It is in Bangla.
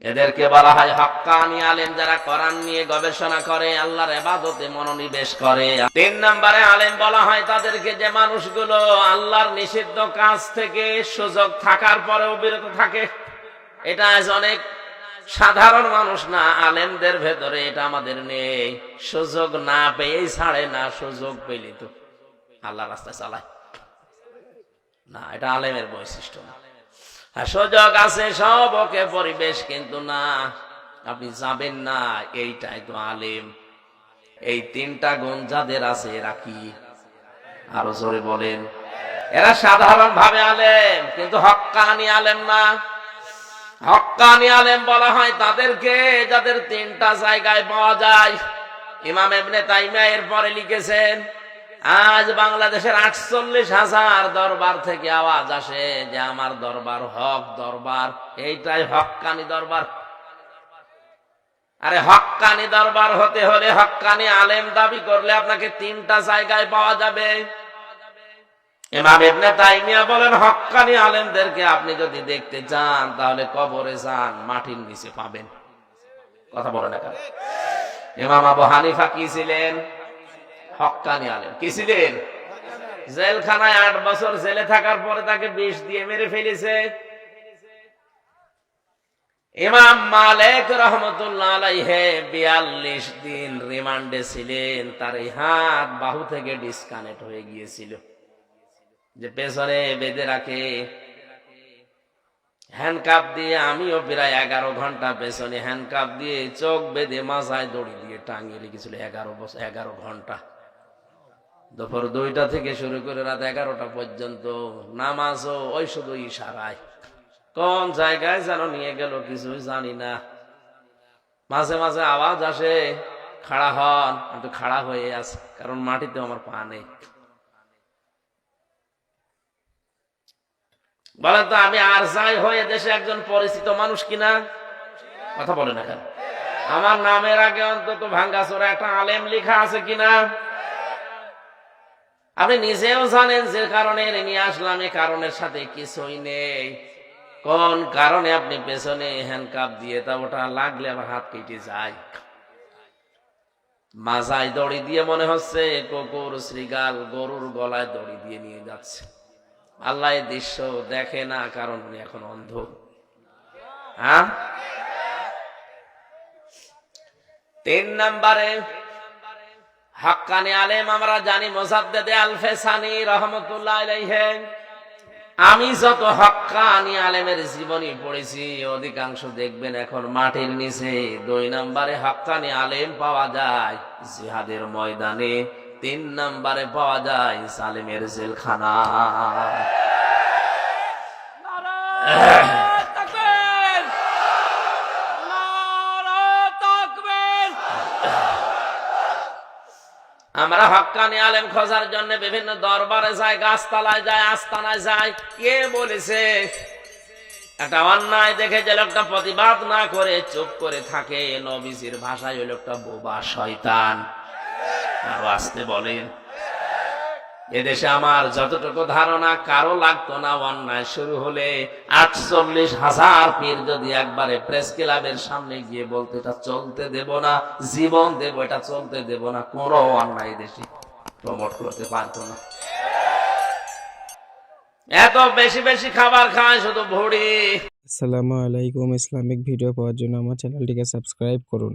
এদেরকে বলা হয় হক্কানি আলেম, যারা কোরআন নিয়ে গবেষণা করে, আল্লাহর ইবাদতে মনোনিবেশ করে। 3 নম্বরে আলেম বলা হয় তাদেরকে, যে মানুষগুলো আল্লাহর নিষিদ্ধ কাজ থেকে সুযোগ থাকার পরেও বিরত থাকে। এটা আজ অনেক সাধারণ মানুষ না, আলেমদের ভেতরে এটা আমাদের নেই। সুযোগ না পেয়েই ছাড়ে না, সুযোগ পেলে তো আল্লাহ রাস্তায় চালায় না। এটা আলেমের বৈশিষ্ট্য না। সুযোগ আছে সব ওকে, পরিবেশ কিন্তু না, আপনি যাবেন না, এইটাই তো আলেম। এই 3টা গুণ যাদের আছে এরা কি? আরো জোরে বলেন। এরা সাধারণ ভাবে আলেম, কিন্তু হক্কানি আলেম না। হক্কানি আলেম বলা হয় তাদেরকে, যাদের 3টা জায়গায় পাওয়া যায়। ইমাম ইবনে তাইমিয়া এর পরে লিখেছেন, আজ বাংলাদেশের 48,000 দরবার থেকে আওয়াজ আসে যে আমার দরবার হক দরবার, এইটাই হক্কানি দরবার। আরে হক্কানি দরবার হতে হলে, হক্কানি আলেম দাবি করলে আপনাকে 3টা জায়গায় পাওয়া যাবে। ইমাম ইবনে তাইমিয়া বলেন, হক্কানি আলেমদেরকে আপনি যদি দেখতে চান তাহলে কবরে যান, মাটির নিচে পাবেন। কথা বলে না কেন? ইমাম আবু হানিফা কি ছিলেন? হক্কানি আলেম। কি ছিলেন? জেলখানায় 8 বছর জেলে থাকার পরে তাকে বিষ দিয়ে মেরে ফেলেছে। ইমাম মালিক রাহমাতুল্লাহ আলাইহি 42 দিন রিমান্ডে ছিলেন। তার এই হাত বাহু থেকে ডিসকানেক্ট হয়ে গিয়েছিল, যে পেছনে বেঁধে রাখে হ্যান্ডকাপ দিয়ে। আমিও প্রায় 11 ঘন্টা পেছনে হ্যান্ডকাপ দিয়ে চোখ বেঁধে মাথায় দড়ি দিয়ে টাঙিয়ে রেখেছিল 11 ঘন্টা। দুপুর 2টা থেকে শুরু করে রাত 11টা পর্যন্ত। নামাজও ওই শুধু ইশারায়, কোন জায়গায় যেন নিয়ে গেল কিছুই জানি না। মাঝে মাঝে আওয়াজ আসে, খাড়া হন, কিন্তু খাড়া হয়ে আছে, কারণ মাটিতে আমার পা নেই। বলেন তো, আমি আর যাই হয়ে দেশে একজন পরিচিত মানুষ কিনা? কথা বলে না কেন? আমার নামের আগে অন্তত ভাঙ্গাচোরা একটা আলেম লেখা আছে কিনা? আপনি নিজেও জানেন যে কারণে নিয়ে আসলাম, এই কারণের সাথে কিছুই নেই। কোন কারণে আপনি পেছনে হ্যান্ডকাপ দিয়ে, তা ওটা লাগলে আবার হাত কেটে যায়। মাজায় দড়ি দিয়ে মনে হচ্ছে কুকুর শ্রীগাল গরুর গলায় দড়ি দিয়ে নিয়ে যাচ্ছে। আল্লাহ এই দৃশ্য দেখে না, কারণ উনি এখন অন্ধ। হ্যাঁ। 3 নম্বরে হক্কানি আলেম আমরা জানি মুজাদ্দেদে আল ফেসানি রাহমাতুল্লাহ আলাইহি। আমি যত হক্কানি আলেমের জীবনী পড়েছি, অধিকাংশ দেখবেন এখন মাটির নিচে। 2 নম্বরে হক্কানি আলেম পাওয়া যায় জিহাদের ময়দানে। 3 নম্বরে পাওয়া যায় জালেমের জেলখানা। আমরা হক্কানি আলেম খোঁজার জন্য বিভিন্ন দরবারে যাই, গাছতলায় যাই, আস্তানায় যাই। কে বলেছে একটা অন্যায় দেখে যে লোকটা প্রতিবাদ না করে চুপ করে থাকে, নবীজির ভাষায় ওই লোকটা বোবা শয়তান। আরো আসতে বলেন। এদেশে আমার যতটুকু ধারণা, কারো লাগতো না অন্যায় শুরু হলে 48,000 পীর যদি একবারে প্রেস ক্লাবের সামনে গিয়ে বলতে, এটা চলতে দেব না, জীবন দেব, এটা চলতে দেব না, কোনো অন্যায় দেশে প্রমোট করতে পারতো না। এত বেশি বেশি খাবার খায় শুধু ভুড়ি। আসসালামু আলাইকুম। ইসলামিক ভিডিও পাওয়ার জন্য আমার চ্যানেলটিকে সাবস্ক্রাইব করুন।